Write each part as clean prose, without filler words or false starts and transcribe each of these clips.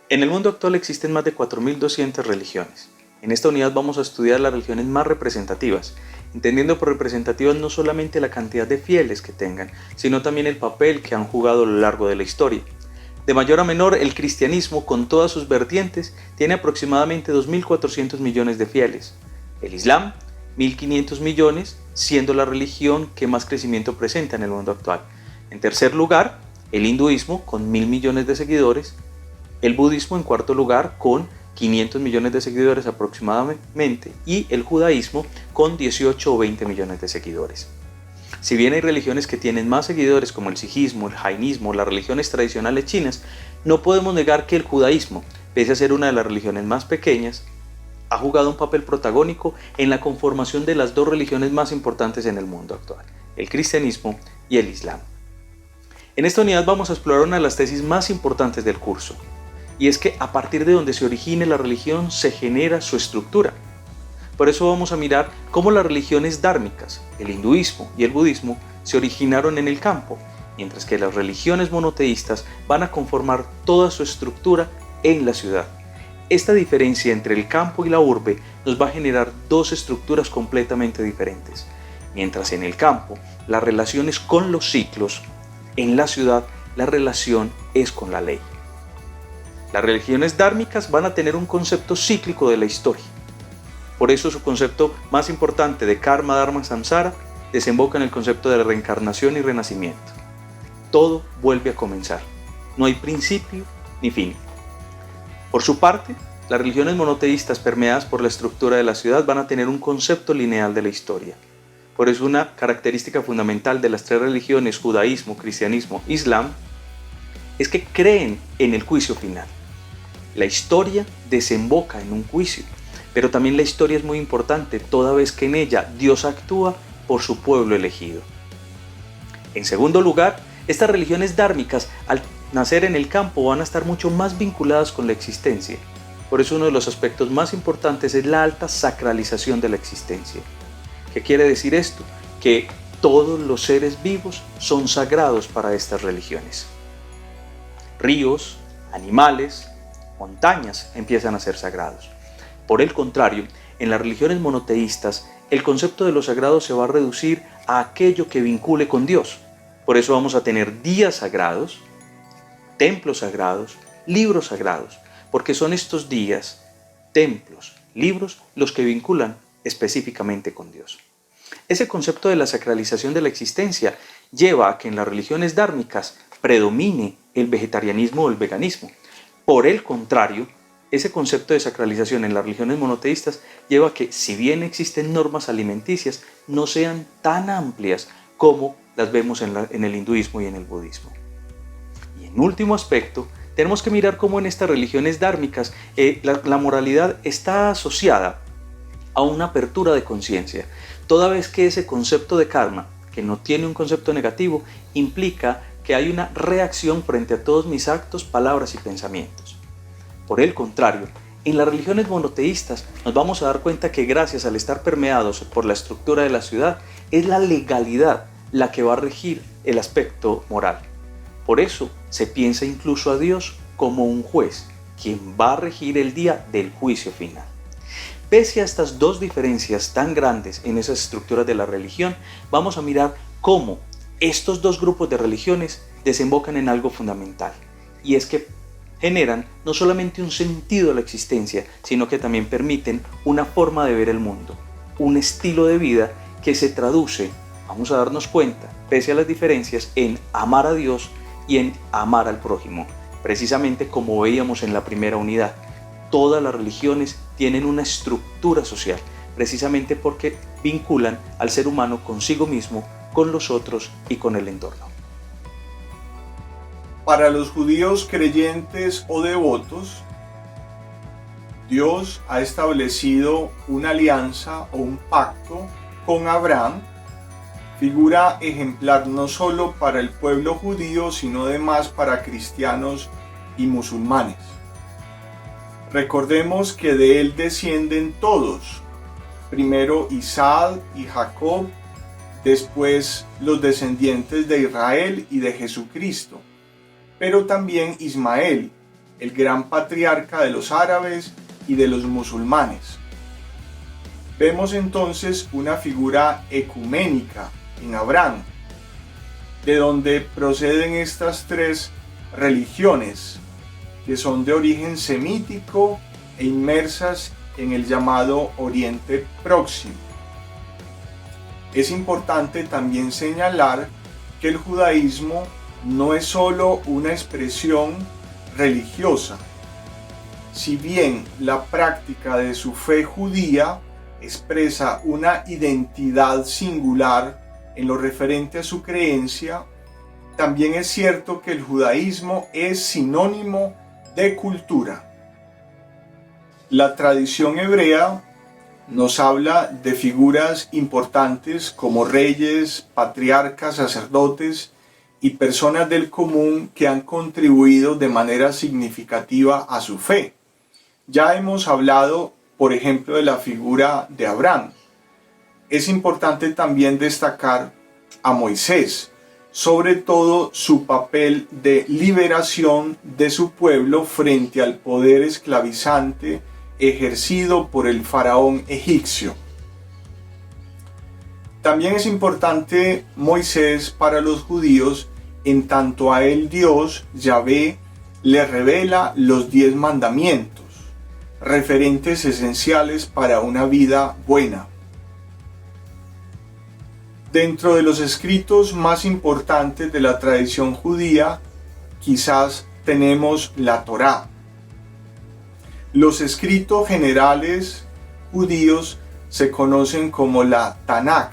En el mundo actual existen más de 4.200 religiones. En esta unidad vamos a estudiar las religiones más representativas, entendiendo por representativas no solamente la cantidad de fieles que tengan, sino también el papel que han jugado a lo largo de la historia. De mayor a menor, el cristianismo, con todas sus vertientes, tiene aproximadamente 2.400 millones de fieles. El Islam, 1.500 millones, siendo la religión que más crecimiento presenta en el mundo actual. En tercer lugar, el hinduismo, con 1.000 millones de seguidores. El budismo en cuarto lugar, con 500 millones de seguidores aproximadamente, y el judaísmo con 18 o 20 millones de seguidores. Si bien hay religiones que tienen más seguidores como el sijismo, el jainismo, las religiones tradicionales chinas, no podemos negar que el judaísmo, pese a ser una de las religiones más pequeñas, ha jugado un papel protagónico en la conformación de las dos religiones más importantes en el mundo actual, el cristianismo y el islam. En esta unidad vamos a explorar una de las tesis más importantes del curso, y es que a partir de donde se origine la religión se genera su estructura. Por eso vamos a mirar cómo las religiones dármicas, el hinduismo y el budismo, se originaron en el campo, mientras que las religiones monoteístas van a conformar toda su estructura en la ciudad. Esta diferencia entre el campo y la urbe nos va a generar dos estructuras completamente diferentes. Mientras en el campo la relación es con los ciclos, en la ciudad la relación es con la ley. Las religiones dármicas van a tener un concepto cíclico de la historia. Por eso su concepto más importante de karma, dharma, samsara desemboca en el concepto de reencarnación y renacimiento. Todo vuelve a comenzar. No hay principio ni fin. Por su parte, las religiones monoteístas permeadas por la estructura de la ciudad van a tener un concepto lineal de la historia. Por eso una característica fundamental de las tres religiones, judaísmo, cristianismo, islam, es que creen en el juicio final. La historia desemboca en un juicio. Pero también la historia es muy importante, toda vez que en ella Dios actúa por su pueblo elegido. En segundo lugar, estas religiones dármicas, al nacer en el campo, van a estar mucho más vinculadas con la existencia. Por eso uno de los aspectos más importantes es la alta sacralización de la existencia. ¿Qué quiere decir esto? Que todos los seres vivos son sagrados para estas religiones. Ríos, animales, montañas empiezan a ser sagrados. Por el contrario, en las religiones monoteístas, el concepto de lo sagrado se va a reducir a aquello que vincule con Dios. Por eso vamos a tener días sagrados, templos sagrados, libros sagrados, porque son estos días, templos, libros, los que vinculan específicamente con Dios. Ese concepto de la sacralización de la existencia lleva a que en las religiones dármicas predomine el vegetarianismo o el veganismo. Por el contrario, ese concepto de sacralización en las religiones monoteístas lleva a que, si bien existen normas alimenticias, no sean tan amplias como las vemos en el hinduismo y en el budismo. Y en último aspecto, tenemos que mirar cómo en estas religiones dármicas la moralidad está asociada a una apertura de conciencia, toda vez que ese concepto de karma, que no tiene un concepto negativo, implica que hay una reacción frente a todos mis actos, palabras y pensamientos. Por el contrario, en las religiones monoteístas nos vamos a dar cuenta que gracias al estar permeados por la estructura de la ciudad, es la legalidad la que va a regir el aspecto moral. Por eso se piensa incluso a Dios como un juez, quien va a regir el día del juicio final. Pese a estas dos diferencias tan grandes en esas estructuras de la religión, vamos a mirar cómo estos dos grupos de religiones desembocan en algo fundamental, y es que generan no solamente un sentido de la existencia, sino que también permiten una forma de ver el mundo, un estilo de vida que se traduce, vamos a darnos cuenta, pese a las diferencias, en amar a Dios y en amar al prójimo. Precisamente como veíamos en la primera unidad, todas las religiones tienen una estructura social, precisamente porque vinculan al ser humano consigo mismo, con los otros y con el entorno. Para los judíos creyentes o devotos, Dios ha establecido una alianza o un pacto con Abraham, figura ejemplar no solo para el pueblo judío, sino además para cristianos y musulmanes. Recordemos que de él descienden todos, primero Isaac y Jacob, después los descendientes de Israel y de Jesucristo, pero también Ismael, el gran patriarca de los árabes y de los musulmanes. Vemos entonces una figura ecuménica en Abraham, de donde proceden estas tres religiones, que son de origen semítico e inmersas en el llamado Oriente Próximo. Es importante también señalar que el judaísmo no es solo una expresión religiosa. Si bien la práctica de su fe judía expresa una identidad singular en lo referente a su creencia, también es cierto que el judaísmo es sinónimo de cultura. La tradición hebrea nos habla de figuras importantes como reyes, patriarcas, sacerdotes y personas del común que han contribuido de manera significativa a su fe. Ya hemos hablado, por ejemplo, de la figura de Abraham. Es importante también destacar a Moisés, sobre todo su papel de liberación de su pueblo frente al poder esclavizante ejercido por el faraón egipcio. También es importante Moisés para los judíos, en tanto a él Dios, Yahvé, le revela los 10 mandamientos, referentes esenciales para una vida buena. Dentro de los escritos más importantes de la tradición judía, quizás tenemos la Torá. Los escritos generales judíos se conocen como la Tanaj,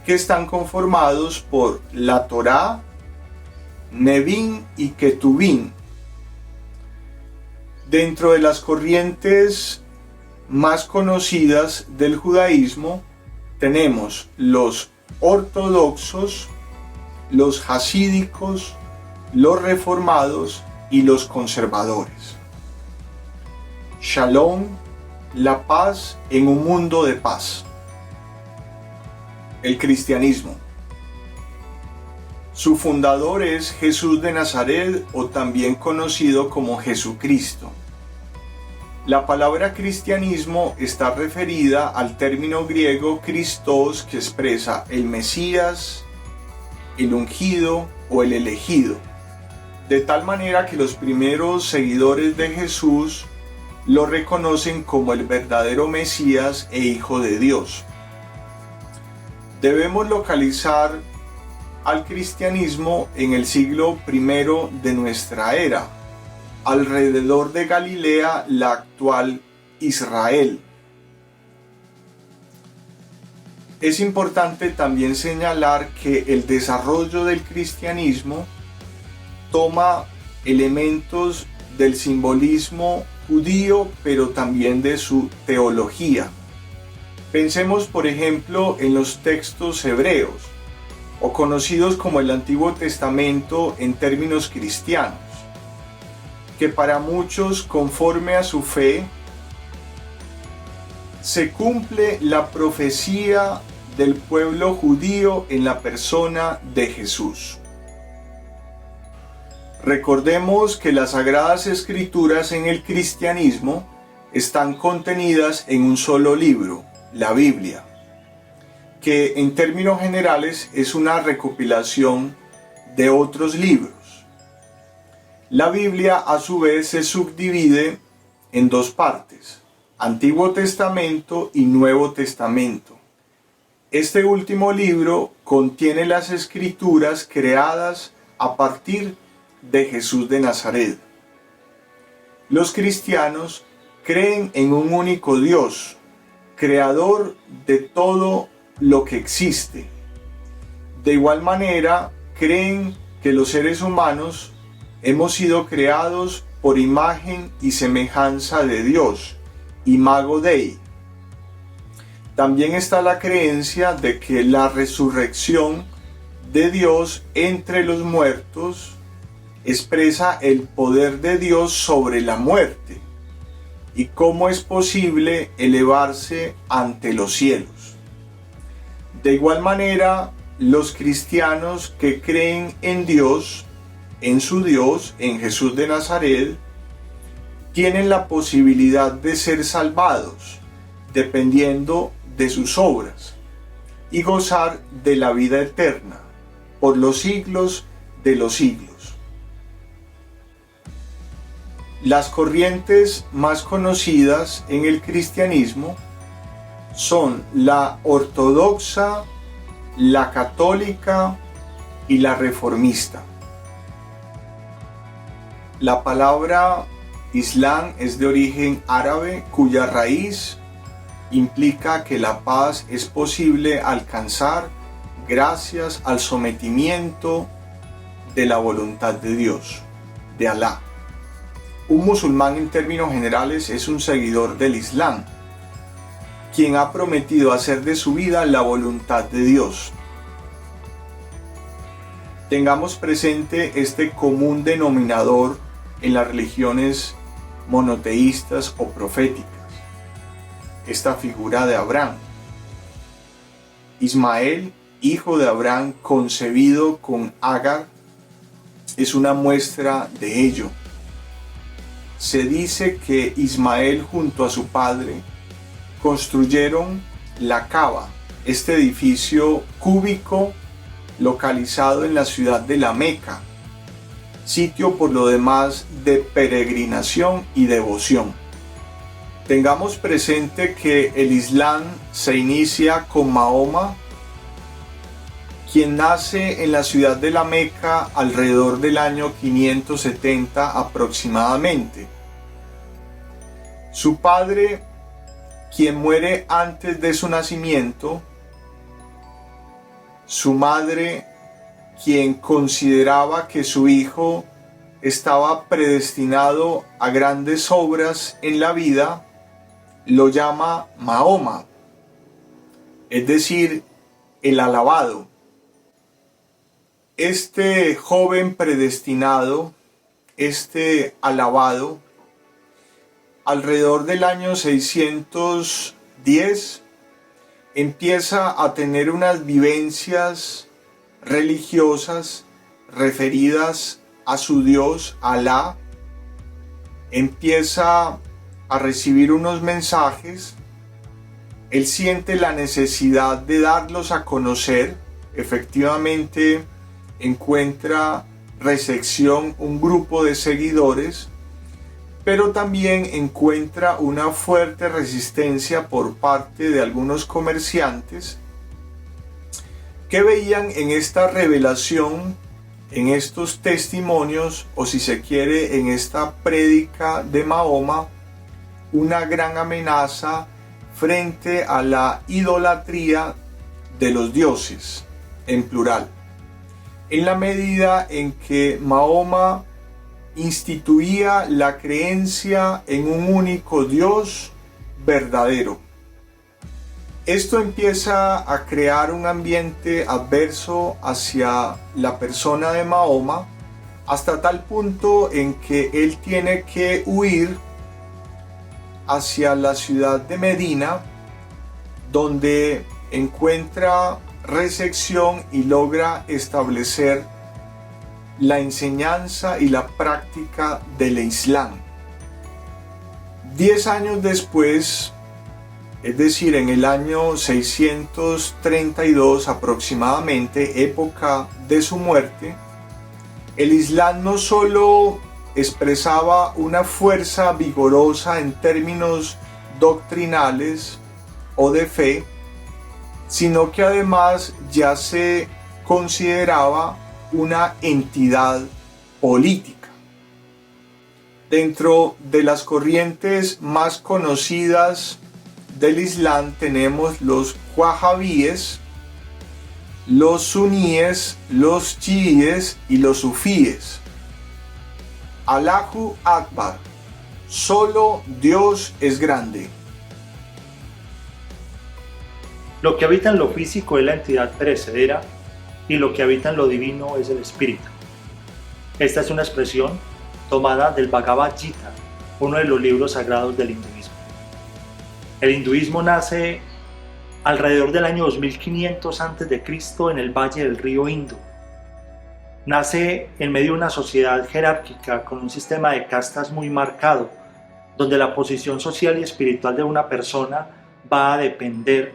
que están conformados por la Torá, Nevi'im y Ketuvim. Dentro de las corrientes más conocidas del judaísmo tenemos los ortodoxos, los hasídicos, los reformados y los conservadores. Shalom, la paz en un mundo de paz. El cristianismo. Su fundador es Jesús de Nazaret, o también conocido como Jesucristo. La palabra cristianismo está referida al término griego Christos, que expresa el Mesías, el ungido o el elegido, de tal manera que los primeros seguidores de Jesús lo reconocen como el verdadero Mesías e Hijo de Dios. Debemos localizar al cristianismo en el siglo I de nuestra era, alrededor de Galilea, la actual Israel. Es importante también señalar que el desarrollo del cristianismo toma elementos del simbolismo judío, pero también de su teología. Pensemos, por ejemplo, en los textos hebreos, o conocidos como el Antiguo Testamento en términos cristianos, que para muchos, conforme a su fe, se cumple la profecía del pueblo judío en la persona de Jesús. Recordemos que las Sagradas Escrituras en el cristianismo están contenidas en un solo libro, la Biblia, que en términos generales es una recopilación de otros libros. La Biblia a su vez se subdivide en dos partes, Antiguo Testamento y Nuevo Testamento. Este último libro contiene las escrituras creadas a partir de Jesús de Nazaret. Los cristianos creen en un único Dios, creador de todo lo que existe. De igual manera, creen que los seres humanos hemos sido creados por imagen y semejanza de Dios, Imago Dei. También está la creencia de que la resurrección de Dios entre los muertos expresa el poder de Dios sobre la muerte y cómo es posible elevarse ante los cielos. De igual manera, los cristianos que creen en Dios en su Dios, en Jesús de Nazaret, tienen la posibilidad de ser salvados, dependiendo de sus obras, y gozar de la vida eterna, por los siglos de los siglos. Las corrientes más conocidas en el cristianismo son la ortodoxa, la católica y la reformista. La palabra Islam es de origen árabe, cuya raíz implica que la paz es posible alcanzar gracias al sometimiento de la voluntad de Dios, de Alá. Un musulmán en términos generales es un seguidor del Islam, quien ha prometido hacer de su vida la voluntad de Dios. Tengamos presente este común denominador en las religiones monoteístas o proféticas, esta figura de Abraham. Ismael, hijo de Abraham, concebido con Agar, es una muestra de ello. Se dice que Ismael junto a su padre construyeron la Kaaba, este edificio cúbico localizado en la ciudad de la Meca, sitio por lo demás de peregrinación y devoción. Tengamos presente que el Islam se inicia con Mahoma, quien nace en la ciudad de la Meca alrededor del año 570 aproximadamente. Su padre, quien muere antes de su nacimiento, su madre, quien consideraba que su hijo estaba predestinado a grandes obras en la vida, lo llama Mahoma, es decir, el alabado. Este joven predestinado, este alabado, alrededor del año 610, empieza a tener unas vivencias religiosas referidas a su Dios, Alá. Empieza a recibir unos mensajes. Él siente la necesidad de darlos a conocer. Efectivamente, encuentra recepción, un grupo de seguidores, pero también encuentra una fuerte resistencia por parte de algunos comerciantes que veían en esta revelación, en estos testimonios, o si se quiere, en esta prédica de Mahoma, una gran amenaza frente a la idolatría de los dioses, en plural, en la medida en que Mahoma instituía la creencia en un único Dios verdadero. Esto empieza a crear un ambiente adverso hacia la persona de Mahoma, hasta tal punto en que él tiene que huir hacia la ciudad de Medina, donde encuentra recepción y logra establecer la enseñanza y la práctica del Islam. 10 años después, es decir, en el año 632 aproximadamente, época de su muerte, el Islam no solo expresaba una fuerza vigorosa en términos doctrinales o de fe, sino que además ya se consideraba una entidad política. Dentro de las corrientes más conocidas del Islam tenemos los wahhabíes, los suníes, los chiíes y los sufíes. Allahu Akbar, solo Dios es grande. Lo que habita en lo físico es la entidad perecedera y lo que habita en lo divino es el espíritu. Esta es una expresión tomada del Bhagavad Gita, uno de los libros sagrados del hinduismo. El hinduismo nace alrededor del año 2500 a.C. en el valle del río Indo. Nace en medio de una sociedad jerárquica con un sistema de castas muy marcado, donde la posición social y espiritual de una persona va a depender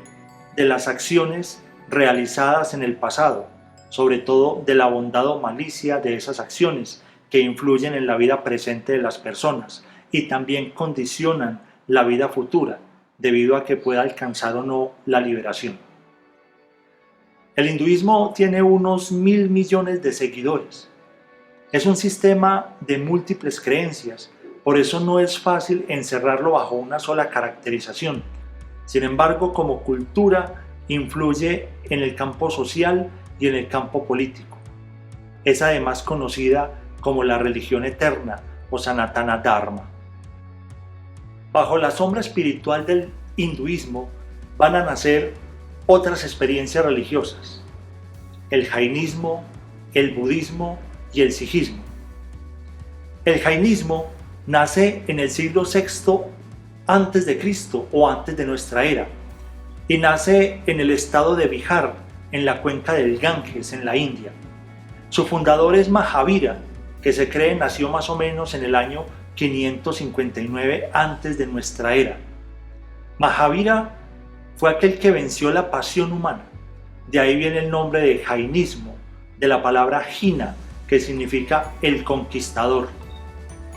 de las acciones realizadas en el pasado, sobre todo de la bondad o malicia de esas acciones que influyen en la vida presente de las personas y también condicionan la vida futura, debido a que pueda alcanzar o no la liberación. El hinduismo tiene unos 1.000 millones de seguidores. Es un sistema de múltiples creencias, por eso no es fácil encerrarlo bajo una sola caracterización. Sin embargo, como cultura, influye en el campo social y en el campo político. Es además conocida como la religión eterna o Sanatana Dharma. Bajo la sombra espiritual del hinduismo van a nacer otras experiencias religiosas: el jainismo, el budismo y el sijismo. El jainismo nace en el siglo VI antes de Cristo o antes de nuestra era y nace en el estado de Bihar, en la cuenca del Ganges, en la India. Su fundador es Mahavira, que se cree nació más o menos en el año 559 antes de nuestra era. Mahavira fue aquel que venció la pasión humana. De ahí viene el nombre de jainismo, de la palabra jina, que significa el conquistador.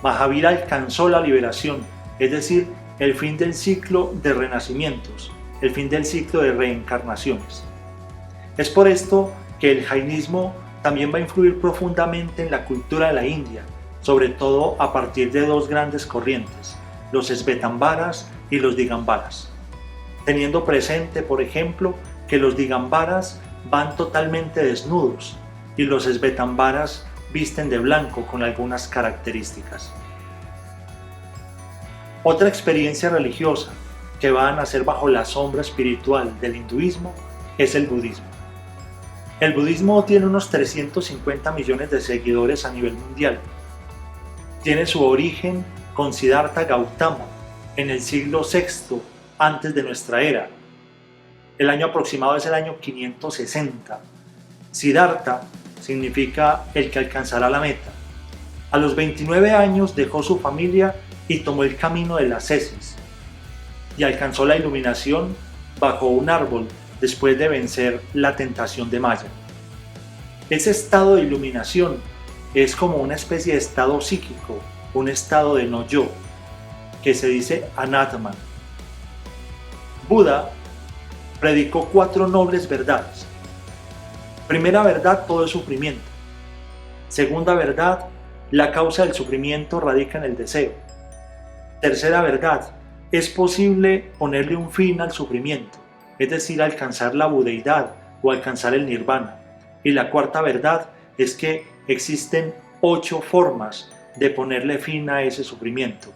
Mahavira alcanzó la liberación, es decir, el fin del ciclo de renacimientos, el fin del ciclo de reencarnaciones. Es por esto que el jainismo también va a influir profundamente en la cultura de la India, sobre todo a partir de dos grandes corrientes, los svetambaras y los digambaras, teniendo presente, por ejemplo, que los digambaras van totalmente desnudos y los svetambaras visten de blanco con algunas características. Otra experiencia religiosa que va a nacer bajo la sombra espiritual del hinduismo es el budismo. El budismo tiene unos 350 millones de seguidores a nivel mundial. Tiene su origen con Siddhartha Gautama en el siglo VI antes de nuestra era. El año aproximado es el año 560. Siddhartha significa el que alcanzará la meta. A los 29 años dejó su familia y tomó el camino de las heces y alcanzó la iluminación bajo un árbol después de vencer la tentación de Maya. Ese estado de iluminación es como una especie de estado psíquico, un estado de no yo, que se dice anatman. Buda predicó 4 nobles verdades. Primera verdad, todo es sufrimiento. Segunda verdad, la causa del sufrimiento radica en el deseo. Tercera verdad, es posible ponerle un fin al sufrimiento, es decir, alcanzar la budeidad o alcanzar el nirvana. Y la cuarta verdad es que existen 8 formas de ponerle fin a ese sufrimiento,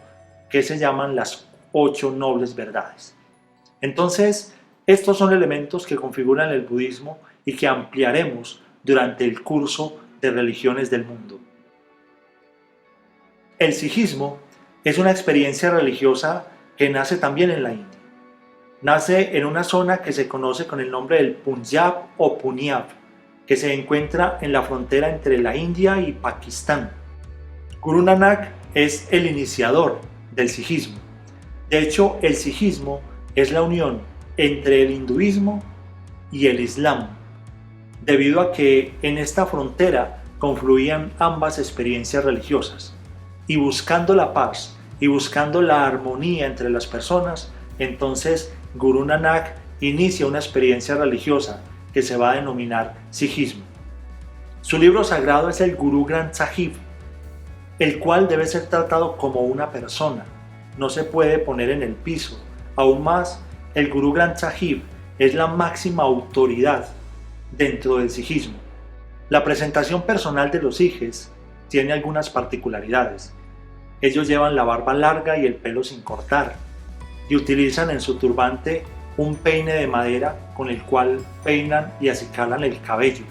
que se llaman las 8 nobles verdades. Entonces, estos son elementos que configuran el budismo y que ampliaremos durante el curso de religiones del mundo. El sijismo es una experiencia religiosa que nace también en la India. Nace en una zona que se conoce con el nombre del Punjab o Punyab, que se encuentra en la frontera entre la India y Pakistán. Guru Nanak es el iniciador del sijismo. De hecho, el sijismo es la unión entre el hinduismo y el islam, debido a que en esta frontera confluían ambas experiencias religiosas, y buscando la paz y buscando la armonía entre las personas, entonces Guru Nanak inicia una experiencia religiosa que se va a denominar sijismo. Su libro sagrado es el Guru Granth Sahib, el cual debe ser tratado como una persona, no se puede poner en el piso. Aún más, el Guru Granth Sahib es la máxima autoridad dentro del sijismo. La presentación personal de los sijes tiene algunas particularidades. Ellos llevan la barba larga y el pelo sin cortar, y utilizan en su turbante un peine de madera con el cual peinan y acicalan el cabello.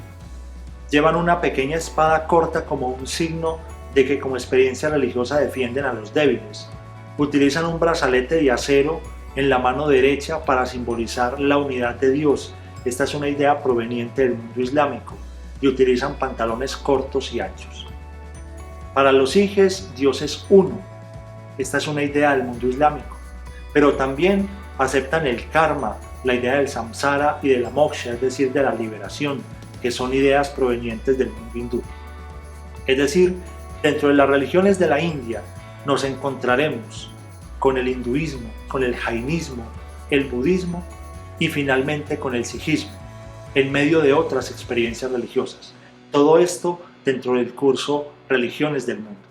Llevan una pequeña espada corta como un signo de que como experiencia religiosa defienden a los débiles. Utilizan un brazalete de acero en la mano derecha para simbolizar la unidad de Dios. Esta es una idea proveniente del mundo islámico. y utilizan pantalones cortos y anchos. Para los sijes, Dios es uno. Esta es una idea del mundo islámico, pero también aceptan el karma, la idea del samsara y de la moksha, es decir, de la liberación, que son ideas provenientes del mundo hindú. Es decir, dentro de las religiones de la India nos encontraremos con el hinduismo, con el jainismo, el budismo y finalmente con el sijismo, en medio de otras experiencias religiosas. Todo esto dentro del curso Religiones del Mundo.